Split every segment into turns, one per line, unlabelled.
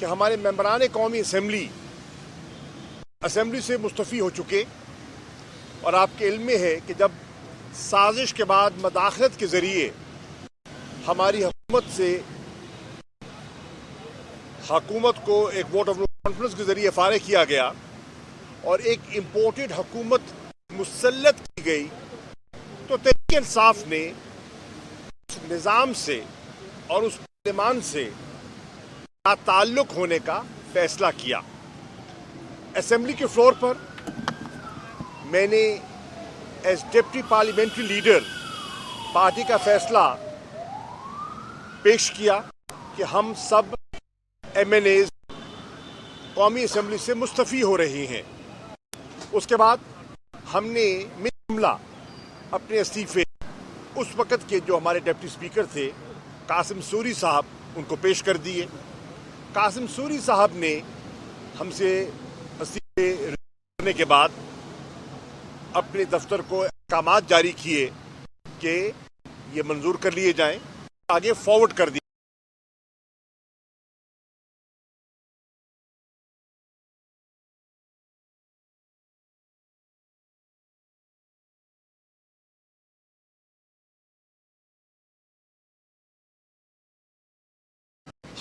کہ ہمارے ممبران قومی اسمبلی سے مستعفی ہو چکے، اور آپ کے علم میں ہے کہ جب سازش کے بعد مداخلت کے ذریعے ہماری حکومت کو ایک ووٹ آف نو کانفیڈنس کے ذریعے فارغ کیا گیا اور ایک امپورٹڈ حکومت مسلط کی گئی، تو تحریک انصاف نے اس نظام سے اور اس پارلیمان سے لا تعلق ہونے کا فیصلہ کیا۔ اسمبلی کے فلور پر میں نے as deputy parliamentary leader party کا فیصلہ پیش کیا کہ ہم سب ایم این ایز قومی اسمبلی سے مستعفی ہو رہی ہیں۔ اس کے بعد ہم نے جملہ اپنے استعفے اس وقت کے جو ہمارے ڈپٹی اسپیکر تھے قاسم سوری صاحب ان کو پیش کر دیے۔ قاسم سوری صاحب نے ہم سے استعفے کرنے کے بعد اپنے دفتر کو احکامات جاری کیے کہ یہ منظور کر لیے جائیں، آگے فارورڈ کر دیے۔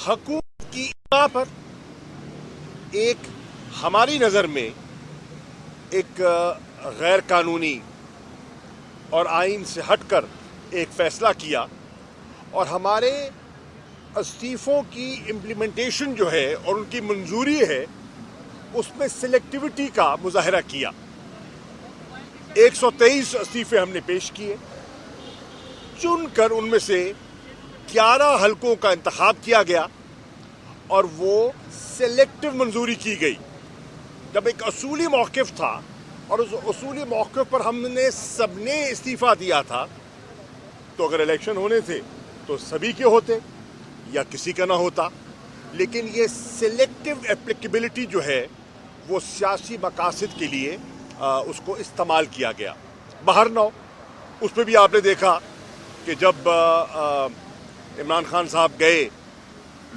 حکومت کی اطلاع پر ایک ہماری نظر میں ایک غیر قانونی اور آئین سے ہٹ کر ایک فیصلہ کیا، اور ہمارے استعفوں کی امپلیمنٹیشن جو ہے اور ان کی منظوری ہے اس میں سلیکٹیوٹی کا مظاہرہ کیا۔ 123 استعفے ہم نے پیش کیے، چن کر ان میں سے 11 حلقوں کا انتخاب کیا گیا اور وہ سلیکٹیو منظوری کی گئی۔ جب ایک اصولی موقف تھا اور اس اصولی موقف پر ہم نے سب نے استعفیٰ دیا تھا، تو اگر الیکشن ہونے تھے تو سبھی کے ہوتے یا کسی کا نہ ہوتا، لیکن یہ سلیکٹیو اپلیکیبلٹی جو ہے وہ سیاسی مقاصد کے لیے اس کو استعمال کیا گیا۔ بہرنو اس پہ بھی آپ نے دیکھا کہ جب عمران خان صاحب گئے،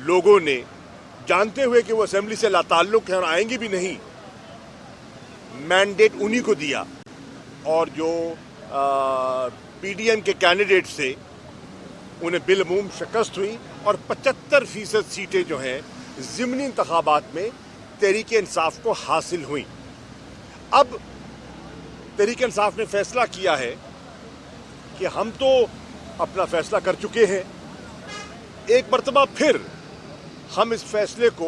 لوگوں نے جانتے ہوئے کہ وہ اسمبلی سے لا تعلق ہیں اور آئیں گے بھی نہیں، مینڈیٹ انہی کو دیا، اور جو پی ڈی ایم کے کینڈیڈیٹ سے انہیں بالعموم شکست ہوئی، اور 75% سیٹیں جو ہیں ضمنی انتخابات میں تحریک انصاف کو حاصل ہوئیں۔ اب تحریک انصاف نے فیصلہ کیا ہے کہ ہم تو اپنا فیصلہ کر چکے ہیں، ایک مرتبہ پھر ہم اس فیصلے کو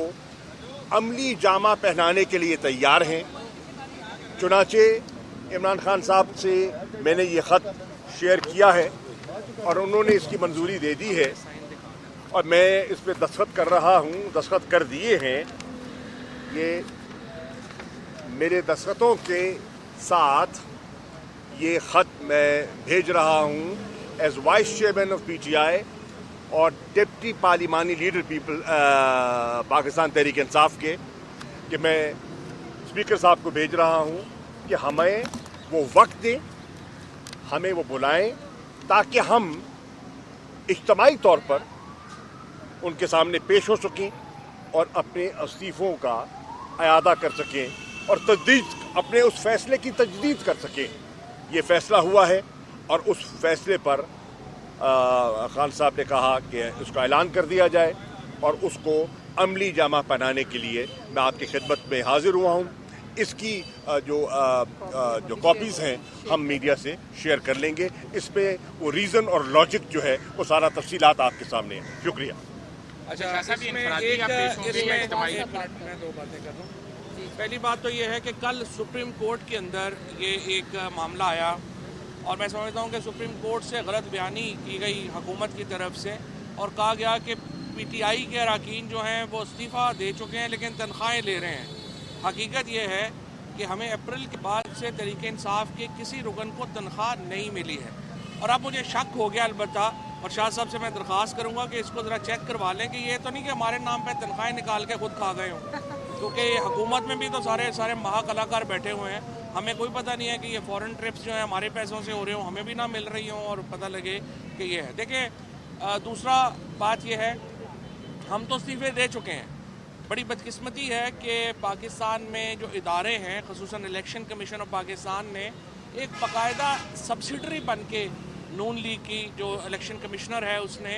عملی جامہ پہنانے کے لیے تیار ہیں۔ چنانچہ عمران خان صاحب سے میں نے یہ خط شیئر کیا ہے اور انہوں نے اس کی منظوری دے دی ہے، اور میں اس پہ دستخط کر رہا ہوں، دستخط کر دیے ہیں۔ یہ میرے دستخطوں کے ساتھ یہ خط میں بھیج رہا ہوں as vice chairman of P T I اور ڈپٹی پارلیمانی لیڈر پاکستان تحریک انصاف کے، کہ میں اسپیکر صاحب کو بھیج رہا ہوں کہ ہمیں وہ وقت دیں، ہمیں وہ بلائیں، تاکہ ہم اجتماعی طور پر ان کے سامنے پیش ہو سکیں اور اپنے استعفوں کا اعادہ کر سکیں اور اپنے اس فیصلے کی تجدید کر سکیں۔ یہ فیصلہ ہوا ہے، اور اس فیصلے پر خان صاحب نے کہا کہ اس کا اعلان کر دیا جائے، اور اس کو عملی جامہ پہنانے کے لیے میں آپ کی خدمت میں حاضر ہوا ہوں۔ اس کی جو کاپیز ہیں ہم میڈیا سے شیئر کر لیں گے۔ اس پہ وہ ریزن اور لاجک جو ہے وہ سارا تفصیلات آپ کے سامنے ہیں۔ شکریہ۔
اچھا، اس میں دو باتیں کر دوں۔ پہلی بات تو یہ ہے کہ کل سپریم کورٹ کے اندر یہ ایک معاملہ آیا، اور میں سمجھتا ہوں کہ سپریم کورٹ سے غلط بیانی کی گئی حکومت کی طرف سے، اور کہا گیا کہ پی ٹی آئی کے اراکین جو ہیں وہ استعفیٰ دے چکے ہیں لیکن تنخواہیں لے رہے ہیں۔ حقیقت یہ ہے کہ ہمیں اپریل کے بعد سے تحریک انصاف کے کسی رکن کو تنخواہ نہیں ملی ہے، اور اب مجھے شک ہو گیا البتہ، اور شاہ صاحب سے میں درخواست کروں گا کہ اس کو ذرا چیک کروا لیں کہ یہ تو نہیں کہ ہمارے نام پہ تنخواہیں نکال کے خود کھا گئے ہوں، کیونکہ حکومت میں بھی تو سارے مہا کلاکار بیٹھے ہوئے ہیں۔ ہمیں کوئی پتہ نہیں ہے کہ یہ فورن ٹرپس جو ہیں ہمارے پیسوں سے ہو رہے ہوں، ہمیں بھی نہ مل رہی ہوں اور پتہ لگے کہ یہ ہے۔ دیکھیں، دوسرا بات یہ ہے، ہم تو استعفے دے چکے ہیں، बड़ी बदकिस्मती है कि पाकिस्तान में जो इदारे हैं, ख़ुसूसन इलेक्शन कमीशन ऑफ पाकिस्तान ने एक बाकायदा सब्सिडरी बन के नून लीग की जो इलेक्शन कमिश्नर है उसने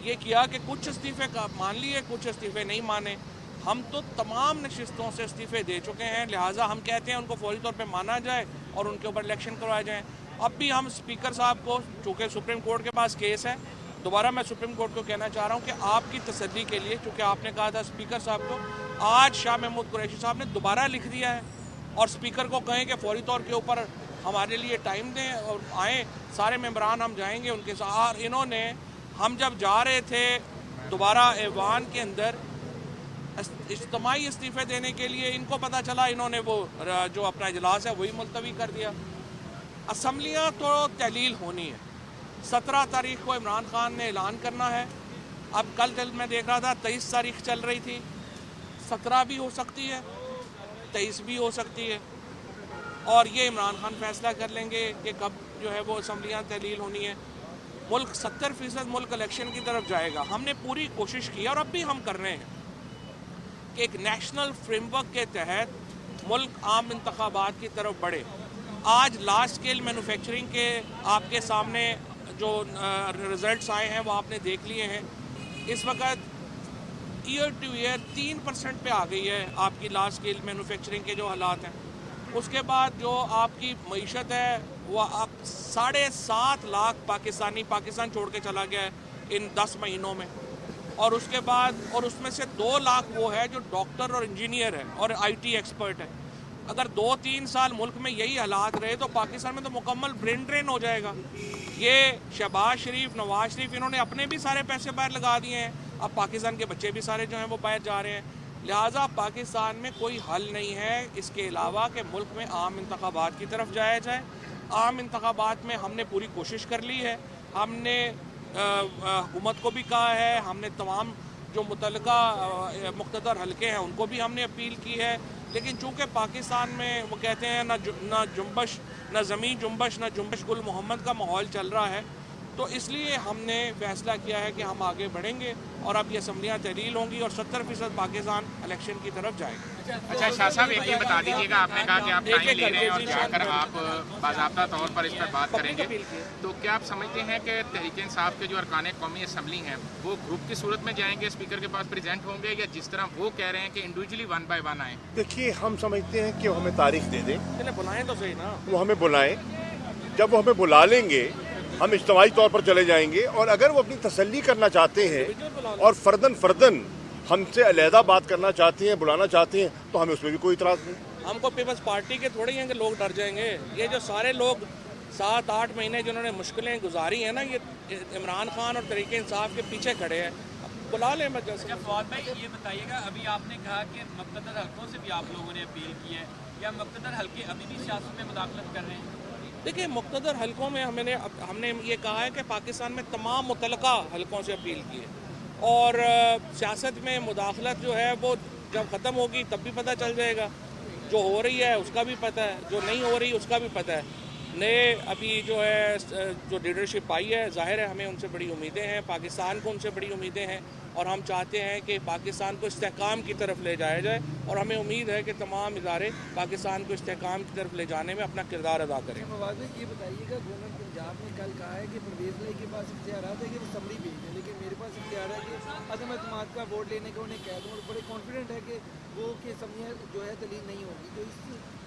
ये किया कि कुछ इस्तीफ़े मान लिए, कुछ इस्तीफ़े नहीं माने। हम तो तमाम नशिस्तों से इस्तीफ़े दे चुके हैं, लिहाजा हम कहते हैं उनको फौरी तौर पे माना जाए और उनके ऊपर इलेक्शन करवाए जाएँ। अब भी हम स्पीकर साहब को, चूँकि सुप्रीम कोर्ट के पास केस है, दोबारा मैं सुप्रीम कोर्ट को कहना चाह रहा हूँ कि आपकी तसल्ली के लिए, चूँकि आपने कहा था स्पीकर साहब को, आज शाह महमूद कुरैशी साहब ने दोबारा लिख दिया है और स्पीकर को कहें कि फौरी तौर के ऊपर हमारे लिए टाइम दें और आएँ, सारे मेंबरान हम जाएंगे उनके साथ। और इन्होंने, हम जब जा रहे थे दोबारा ऐवान के अंदर इज्तिमाई इस्तीफ़े देने के लिए, इनको पता चला इन्होंने वो जो अपना इजलास है वही मुलतवी कर दिया। असम्बलियाँ तो तहलील होनी है, 17 तारीख को इमरान खान ने ऐलान करना है। अब कल मैं देख रहा था 23 तारीख चल रही थी, 17 भी हो सकती है, 23 भी हो सकती है, और ये इमरान खान फैसला कर लेंगे कि कब जो है वो असम्बलियाँ तहलील होनी है। मुल्क 70% मुल्क इलेक्शन की तरफ जाएगा। हमने पूरी कोशिश की और अब भी हम कर रहे हैं कि एक नेशनल फ्रेमवर्क के तहत मुल्क आम इंतखाबात की तरफ बढ़े। आज लार्ज स्केल मैन्युफैक्चरिंग के आपके सामने जो रिजल्ट्स आए हैं वो आपने देख लिए हैं। इस वक्त ईयर टू ईयर 3% पे आ गई है आपकी लार्ज स्केल मैन्युफैक्चरिंग के जो हालात हैं। उसके बाद जो आपकी मईशत है वो आप 7.5 लाख पाकिस्तान छोड़ के चला गया है इन 10 महीनों में, और उसके बाद और उसमें से 2 लाख वो है जो डॉक्टर और इंजीनियर है और IT एक्सपर्ट है। अगर 2-3 साल मुल्क में यही हालात रहे तो पाकिस्तान में तो मुकम्मल ब्रेन ड्रेन हो जाएगा। ये शहबाज शरीफ, नवाज शरीफ, इन्होंने अपने भी सारे पैसे बाहर लगा दिए हैं, अब पाकिस्तान के बच्चे भी सारे जो हैं वो बाहर जा रहे हैं। लिहाजा पाकिस्तान में कोई हल नहीं है इसके अलावा कि मुल्क में आम इंतखाबात की तरफ जाया जाए। आम इंतखाबात में हमने पूरी कोशिश कर ली है, हमने हुकूमत को भी कहा है, हमने तमाम जो मुतल्लिका मुक़्तदर हलके हैं उनको भी हमने अपील की है, लेकिन चूँकि पाकिस्तान में वो कहते हैं ना जुम्बश, ना ज़मीन जुम्बश, ना जुम्बश गुल मोहम्मद का माहौल चल रहा है, तो इसलिए हमने फैसला किया है कि हम आगे बढ़ेंगे और अब ये असम्बलियाँ तहलील होंगी और 70% पाकिस्तान इलेक्शन की तरफ जाएगा।
अच्छा शाह साहब, एक ये बता दीजिएगा, आपने कहा कि आप टाइम ले रहे हैं और जाकर आप बाज़ाब्ता तौर पर इस पर बात करेंगे, तो क्या आप समझते हैं कि तहरीक इंसाफ के जो अरकान कौमी असम्बली हैं वो ग्रुप की सूरत में जाएंगे, स्पीकर के पास प्रेजेंट होंगे, या जिस तरह वो कह रहे हैं कि इंडिविजुअली 1 by 1 आए?
देखिए, हम समझते हैं कि वो हमें तारीख दे दें,
चले बुलाएं तो सही ना,
वो हमें बुलाएं। जब वो हमें बुला लेंगे हम इज्तिमाई तौर पर चले जाएंगे, और अगर वो अपनी तसल्ली करना चाहते हैं और फर्दन हमसे अलहदा बात करना चाहते हैं, बुलाना चाहते हैं, तो हमें उसमें भी कोई इतराज़ नहीं।
हमको पीपल्स पार्टी के थोड़ी हैं कि लोग डर जाएंगे। ये जो सारे लोग 7-8 महीने जिन्होंने मुश्किलें गुजारी हैं ना, ये इमरान खान और तहरीक इंसाफ के पीछे खड़े हैं, बुला लें बस।
अच्छा फवाद भाई, ये बताइएगा, अभी आपने कहा कि मुक़्तदर हल्कों से भी आप लोगों ने अपील की है, या मुक़्तदर हल्के अभी भी सियासत में मुदाखलत कर रहे हैं?
देखिए, मुक़्तदर हल्कों में हमने ये कहा है कि पाकिस्तान में तमाम मुतल्लिका हल्कों से अपील की है, और सियासत में मुदाखलत जो है वो जब ख़त्म होगी तब भी पता चल जाएगा। जो हो रही है उसका भी पता है, जो नहीं हो रही उसका भी पता है। नए अभी जो है जो लीडरशिप आई है, ज़ाहिर है हमें उनसे बड़ी उम्मीदें हैं, पाकिस्तान को उनसे बड़ी उम्मीदें हैं, और हम चाहते हैं कि पाकिस्तान को इस्तेहकाम की तरफ ले जाया जाए, और हमें उम्मीद है कि तमाम इदारे पाकिस्तान को इस्तेहकाम की तरफ ले जाने में अपना किरदार अदा करें।
फवाद भाई, ये बताइएगा, गवर्नर पंजाब ने कल कहा है कि परवेज़ भाई के पास इख्तियारात है कि वो असम्बली भेज दें, लेकिन मेरे पास इख्तियार है कि अदम एतमाद का वोट लेने का उन्हें कह दूँ, और बड़े कॉन्फिडेंट है कि वो कि असम्बलियाँ जो है तहलील नहीं होगी। तो इस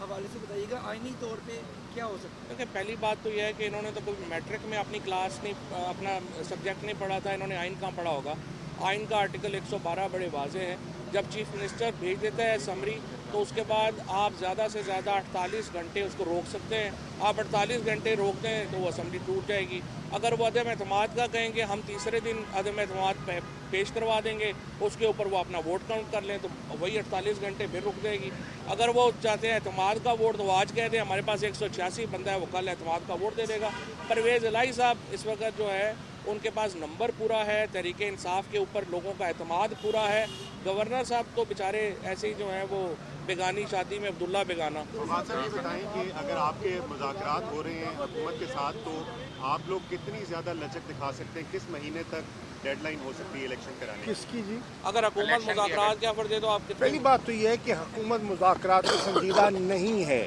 हवाले से बताइएगा आइनी तौर पर क्या हो सकता है?
देखिए, पहली बात तो यह है कि इन्होंने तो कोई मैट्रिक में अपनी क्लास नहीं, अपना सब्जेक्ट नहीं पढ़ा था, इन्होंने आइन कहाँ पढ़ा होगा। आइन का आर्टिकल 112 बड़े वाजे हैं। जब चीफ मिनिस्टर भेज देता है समरी, तो उसके बाद आप ज़्यादा से ज़्यादा 48 घंटे उसको रोक सकते हैं। आप 48 घंटे रोक दें तो वो असम्बली टूट जाएगी। अगर वो अदम एतमाद का कहेंगे, हम तीसरे दिन अदम एतमाद पेश करवा देंगे, उसके ऊपर वो अपना वोट काउंट कर लें, तो वही 48 घंटे फिर रुक जाएगी। अगर वो चाहते हैं एतमाद का वोट, तो वो आज कह दें हमारे पास 186 बंदा है, वो कल एतमाद का वोट दे देगा। परवेज़ इलाही साहब इस वक्त जो है उनके पास नंबर पूरा है, तहरीक इंसाफ के ऊपर लोगों का एतमाद पूरा है। गवर्नर साहब तो बेचारे ऐसे ही जो हैं वो बेगानी शादी में अब्दुल्ला बेगाना।
तो बात सर ये बताएं कि अगर आपके मुज़ाकरात हो रहे हैं हुकूमत के साथ, तो आप लोग कितनी ज़्यादा लचक दिखा सकते हैं, किस महीने तक डेडलाइन हो सकती है इलेक्शन कराने की?
किसकी जी?
अगर हुकूमत मुज़ाकरात के ऑफर दे तो आप कितने
पहली बात तो ये है कि हुकूमत मुज़ाकरात में संजीदा नहीं है।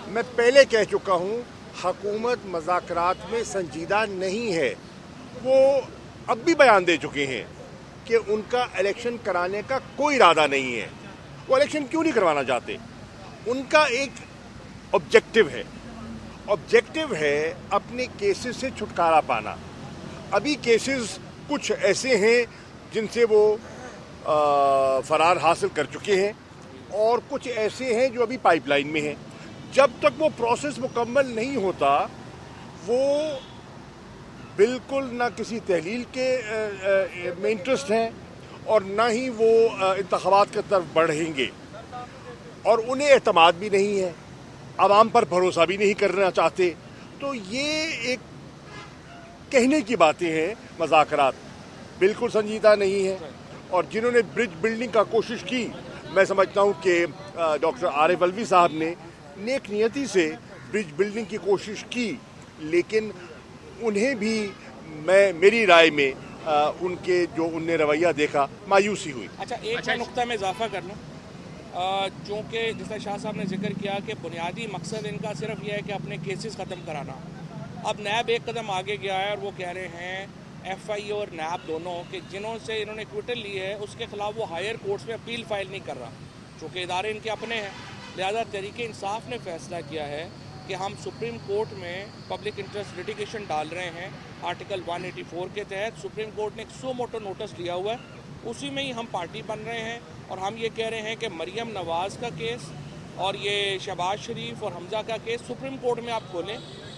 मैं पहले कह चुका हूँ, हुकूमत मुज़ाकरात में संजीदा नहीं है। वो अब भी बयान दे चुके हैं कि उनका इलेक्शन कराने का कोई इरादा नहीं है। वो इलेक्शन क्यों नहीं करवाना चाहते? उनका एक ऑब्जेक्टिव है, अपने केसेस से छुटकारा पाना। अभी केसेस कुछ ऐसे हैं जिनसे वो फरार हासिल कर चुके हैं और कुछ ऐसे हैं जो अभी पाइपलाइन में हैं। जब तक वो प्रोसेस मुकम्मल नहीं होता, वो बिल्कुल ना किसी तहलील के में इंटरेस्ट हैं और ना ही वो इंतखाबात की तरफ बढ़ेंगे, और उन्हें एतमाद भी नहीं है, आवाम पर भरोसा भी नहीं करना चाहते। तो ये एक कहने की बातें हैं, मज़ाकरात बिल्कुल संजीदा नहीं है। और जिन्होंने ब्रिज बिल्डिंग का कोशिश की, मैं समझता हूँ कि डॉक्टर आरिफ अलवी साहब ने नेक नियति से ब्रिज बिल्डिंग की कोशिश की, लेकिन उन्हें भी मेरी राय में उनके जो उनने रवैया देखा, मायूसी हुई।
अच्छा, एक मैं नुक्ता में इजाफा कर लूँ, चूँकि जैसा शाह साहब ने जिक्र किया कि बुनियादी मकसद इनका सिर्फ यह है कि अपने केसेस ख़त्म कराना। अब नैब एक कदम आगे गया है और वो कह रहे हैं एफआई और नैब दोनों कि जिन्हों से इन्होंने क्विटल ली है उसके खिलाफ वो हायर कोर्ट्स में अपील फाइल नहीं कर रहा, चूँकि इदारे इनके अपने हैं। लिहाजा तहरीक इंसाफ ने फैसला किया है कि हम सुप्रीम कोर्ट में पब्लिक इंटरेस्ट लिटिगेशन डाल रहे हैं। आर्टिकल 184 के तहत सुप्रीम कोर्ट ने एक सो मोटो नोटिस लिया हुआ है, उसी में ही हम पार्टी बन रहे हैं। और हम ये कह रहे हैं कि मरियम नवाज़ का केस और ये शहबाज शरीफ और हमजा का केस सुप्रीम कोर्ट में आप खोलें,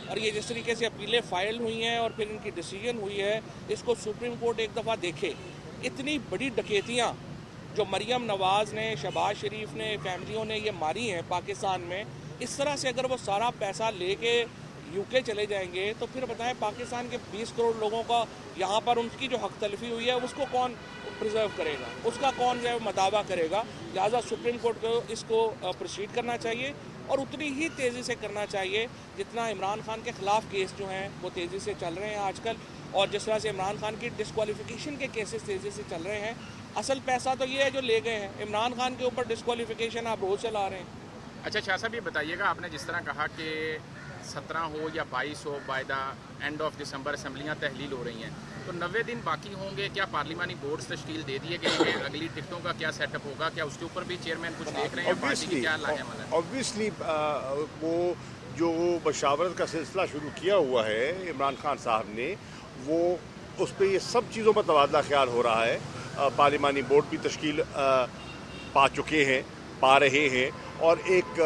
और ये जिस तरीके से अपीलें फ़ाइल हुई हैं और फिर इनकी डिसीजन हुई है, इसको सुप्रीम कोर्ट एक दफ़ा देखे। इतनी बड़ी डकैतियाँ जो मरियम नवाज़ ने, शहबाज शरीफ ने, फैमिलियों ने ये मारी हैं पाकिस्तान में, इस तरह से अगर वो सारा पैसा लेके यूके चले जाएंगे तो फिर बताएं पाकिस्तान के 20 करोड़ लोगों का यहाँ पर उनकी जो हक तलफी हुई है उसको कौन प्रिजर्व करेगा, उसका कौन जो है मदावा करेगा। लिहाजा सुप्रीम कोर्ट को इसको प्रोसीड करना चाहिए और उतनी ही तेज़ी से करना चाहिए जितना इमरान खान के ख़िलाफ़ केस जो हैं वो तेज़ी से चल रहे हैं आजकल, और जिस तरह से इमरान खान की डिस्क्वालिफिकेशन के केसेस तेज़ी से चल रहे हैं। असल पैसा तो ये है जो ले गए हैं, इमरान खान के ऊपर डिस्क्वालिफिकेशन आप रोज़ चला रहे हैं।
अच्छा शाह साहब, ये बताइएगा, आपने जिस तरह कहा कि 17 हो या 22 हो, by the end of December असम्बलियाँ तहलील हो रही हैं, तो 90 दिन बाकी होंगे। क्या पार्लिमानी बोर्ड तश्कील दे दिए गए हैं? अगली टिकटों का क्या सेटअप होगा? क्या उसके ऊपर भी चेयरमैन कुछ देख रहे हैं? पार्टी की क्या लाहेमल है?
ऑब्वियसली वो जो मशावरत का सिलसिला शुरू किया हुआ है इमरान खान साहब ने, वो उस पर ये सब चीज़ों पर तबादला ख्याल हो रहा है। पार्लिमानी बोर्ड भी तश्कील पा चुके हैं, पा रहे हैं, और एक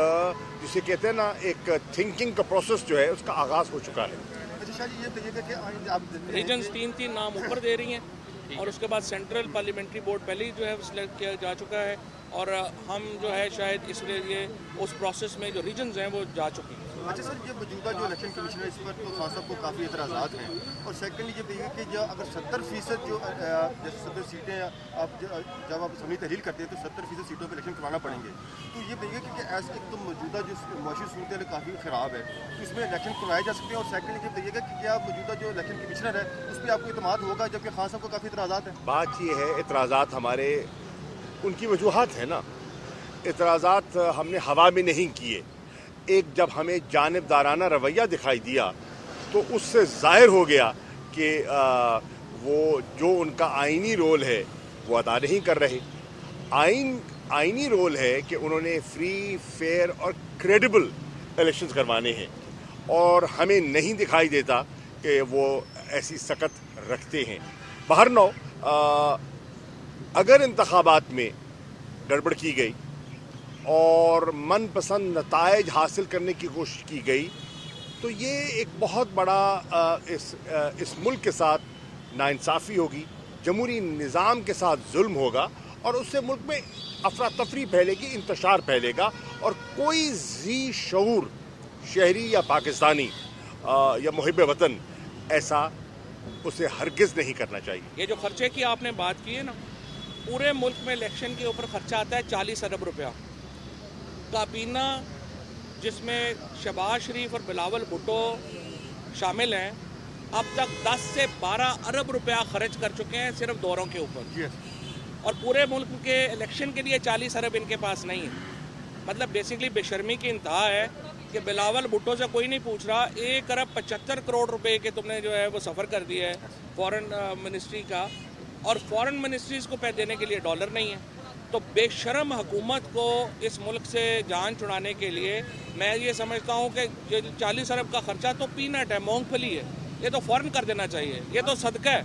जिसे कहते हैं ना, एक थिंकिंग का प्रोसेस जो है उसका आगाज़ हो चुका है।
रीजन्स 3 नाम ऊपर दे रही हैं और उसके बाद सेंट्रल पार्लियामेंट्री बोर्ड पहले ही जो है सिलेक्ट किया जा चुका है, और हम जो है शायद इसलिए उस प्रोसेस में जो रीजन्स हैं वो जा चुके हैं।
अच्छा सर, ये मौजूदा जो इलेक्शन कमीशन है इस पर तो खास साहब को काफ़ी एतराज़ात हैं, और सेकंडली ये देखिए कि जो अगर 70% जो जैसे 70 सीटें आप जब आप असम्बली तहलील करते हैं तो 70% सीटों पर इलेक्शन करवाना पड़ेंगे, तो ये देखिए कि ऐसे एक तो मौजूदा जो मुआशी सूरत काफ़ी ख़राब है, तो इसमें इलेक्शन करवाए जा सकते हैं। और सेकंडली ये देखिएगा कि क्या मौजूदा जो इलेक्शन कमिश्नर है उस पर आपको एतमाद होगा, जबकि खास साहब को काफ़ी एतराज़ात हैं।
बात ये है, एतराज़ात हमारे उनकी वजूहात है ना, एतराज़ात हमने हवा में नहीं किए। एक जब हमें जानिबदाराना रवैया दिखाई दिया तो उससे ज़ाहिर हो गया कि वो जो उनका आइनी रोल है वो अदा नहीं कर रहे। आइनी रोल है कि उन्होंने फ्री, फेयर और क्रेडिबल इलेक्शंस करवाने हैं, और हमें नहीं दिखाई देता कि वो ऐसी सकत रखते हैं। बहरनौ अगर इंतखाबात में गड़बड़ की गई और मनपसंद नताइज हासिल करने की कोशिश की गई तो ये एक बहुत बड़ा इस मुल्क के साथ नाइंसाफ़ी होगी, जमहूरी निज़ाम के साथ जुल्म होगा, और उससे मुल्क में अफरा तफरी फैलेगी, इंतशार फैलेगा, और कोई ज़ी शऊर शहरी या पाकिस्तानी या मुहिब वतन ऐसा उसे हरगिज़ नहीं करना चाहिए।
ये जो खर्चे की आपने बात की है ना, पूरे मुल्क में इलेक्शन के ऊपर खर्चा आता है 40 अरब रुपया। काबीना जिसमें शहबाज शरीफ और बिलावल भुट्टो शामिल हैं, अब तक 10 से 12 अरब रुपया खर्च कर चुके हैं सिर्फ दौरों के ऊपर, और पूरे मुल्क के इलेक्शन के लिए 40 अरब इनके पास नहीं है। मतलब बेसिकली बेशर्मी की इंतहा है कि बिलावल भुट्टो से कोई नहीं पूछ रहा 1 अरब 75 करोड़ रुपए के तुमने जो है वो सफ़र कर दिया है फॉरेन मिनिस्ट्री का, और फॉरेन मिनिस्ट्रीज़ को पैसे देने के लिए डॉलर नहीं है। तो बेशरम हुकूमत को इस मुल्क से जान छुड़ाने के लिए मैं ये समझता हूँ कि 40 अरब का खर्चा तो पीनट है, मूंगफली है, ये तो फ़ौरन कर देना चाहिए, ये तो सदका है।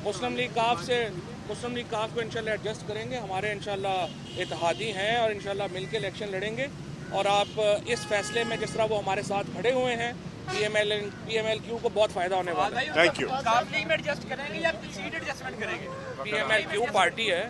मुस्लिम लीग काफ को इंशाल्लाह एडजस्ट करेंगे, हमारे इंशाल्लाह इत्तेहादी हैं और इंशाल्लाह मिल के इलेक्शन लड़ेंगे। और आप इस फैसले में जिस तरह वो हमारे साथ खड़े हुए हैं, PMLQ को बहुत फ़ायदा होने वाला है।
Thank you.
काफ लीग में एडजस्ट करेंगे या सीट एडजस्टमेंट करेंगे?
PMLQ पार्टी है,